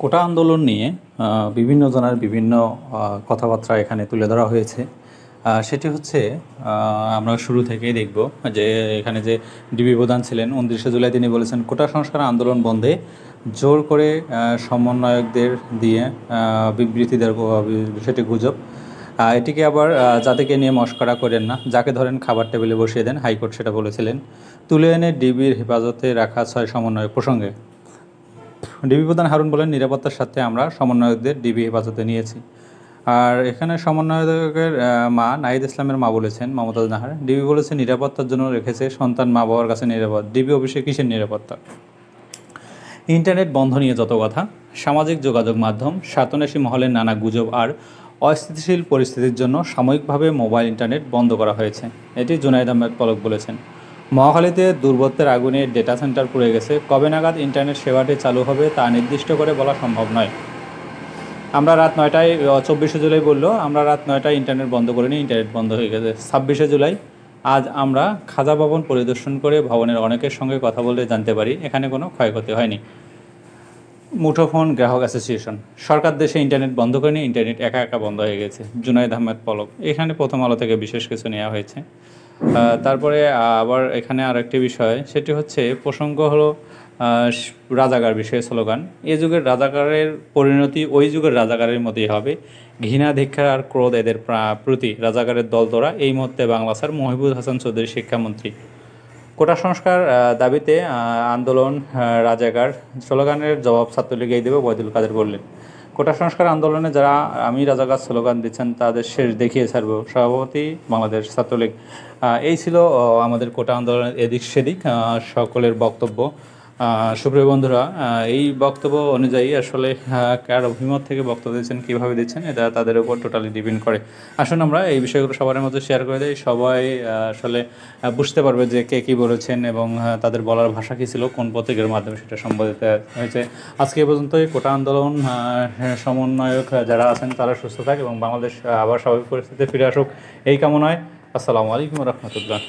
কোটা আন্দোলন নিয়ে বিভিন্ন জনের বিভিন্ন কথাবার্তা এখানে তুলে ধরা হয়েছে। সেটি হচ্ছে আমরা শুরু থেকেই দেখব যে এখানে যে ডিবি প্রধান ছিলেন 29শে জুলাই তিনি বলেছেন কোটা সংস্কার আন্দোলন বন্ধে জোর করে সমন্বয়কদের দিয়ে বিবৃতি দেওয়ার বিষয়টি গুজব। এটিকে আবার যাদেরকে নিয়ে মশকরা করেন না, যাকে ধরেন খাবার টেবিলে বসিয়ে দেন, হাইকোর্ট সেটা বলেছিলেন। তুলে এনে ডিবির হেফাজতে রাখা 6 সমন্বয়ক প্রসঙ্গে ডিবি প্রধান হারুন বলেন, নিরাপত্তার সাথে আমরা সমন্বয়কদের ডিবি হেফাজতে নিয়েছি। আর এখানে সমন্বয়কের মা নাহিদ ইসলামের মা বলেছেন, মমতাজ নাহার, ডিবি বলেছে নিরাপত্তার জন্য রেখেছে সন্তান মা বাবার কাছে নিরাপদ। ডিবি অফিসে কিসের নিরাপত্তা? ইন্টারনেট বন্ধ নিয়ে যত কথা, সামাজিক যোগাযোগ মাধ্যম, স্বাতনাসী মহলের নানা গুজব আর অস্থিতিশীল পরিস্থিতির জন্য সাময়িকভাবে মোবাইল ইন্টারনেট বন্ধ করা হয়েছে, এটি জুনায়েদ আহমেদ পলক বলেছেন। মহাখালীতে দুর্বৃত্তের আগুনে ডেটা সেন্টার পুড়ে গেছে, কবে নাগাদ ইন্টারনেট সেবাটি চালু হবে তা নির্দিষ্ট করে বলা সম্ভব নয়। আমরা রাত 9টায় 24শে জুলাই বলল, আমরা রাত 9টায় ইন্টারনেট বন্ধ করিনি, ইন্টারনেট বন্ধ হয়ে গেছে। 26শে জুলাই আজ আমরা খাজা ভবন পরিদর্শন করে ভবনের অনেকের সঙ্গে কথা বলে জানতে পারি এখানে কোনো ক্ষয়ক্ষতি হয়নি। মুঠোফোন গ্রাহক অ্যাসোসিয়েশন, সরকার দেশে ইন্টারনেট বন্ধ করেনি, ইন্টারনেট একা একা বন্ধ হয়ে গেছে, জুনায়েদ আহমেদ পলক। এখানে প্রথম আলো থেকে বিশেষ কিছু নেওয়া হয়েছে। তারপরে আবার এখানে আরেকটি বিষয়, সেটি হচ্ছে প্রসঙ্গ হলো রাজাকার বিষয়ে স্লোগান। এ যুগের রাজাকারের পরিণতি ওই যুগের রাজাকারের মতোই হবে, ঘৃণা ধিক্ষার আর ক্রোধ এদের প্রতি রাজাকারের দলদরা। এই মুহূর্তে বাংলা স্যার মহিবুল হাসান চৌধুরী, শিক্ষামন্ত্রী। কোটা সংস্কার দাবিতে আন্দোলন রাজাকার স্লোগানের জবাব ছাত্রলীগেই দেবে, ওবায়দুল কাদের বললেন। কোটা সংস্কার আন্দোলনে যারা আমি রাজাকার স্লোগান দিচ্ছেন তাদের শেষ দেখিয়ে ছাড়ব, সভাপতি বাংলাদেশ ছাত্রলীগ। এই ছিল আমাদের কোটা আন্দোলনের এদিক সেদিক সকলের বক্তব্য। সুপ্রিয় বন্ধুরা, এই বক্তব্য অনুযায়ী আসলে কার অভিমত থেকে বক্তব্য দিচ্ছেন, কীভাবে দিচ্ছেন, এটা তাদের উপর টোটালি ডিপেন্ড করে। আসুন আমরা এই বিষয়গুলো সবার মধ্যে শেয়ার করে দিই, সবাই আসলে বুঝতে পারবে যে কে কী বলেছেন এবং তাদের বলার ভাষা কী ছিল, কোন প্রতীকের মাধ্যমে সেটা সম্বোধিত হয়েছে। আজকে এ পর্যন্তই। কোটা আন্দোলন সমন্বয়ক যারা আছেন তারা সুস্থ থাক এবং বাংলাদেশ আবার স্বাভাবিক পরিস্থিতিতে ফিরে আসুক, এই কামনায়। আসসালামু আলাইকুম রহমতুল্লাহ।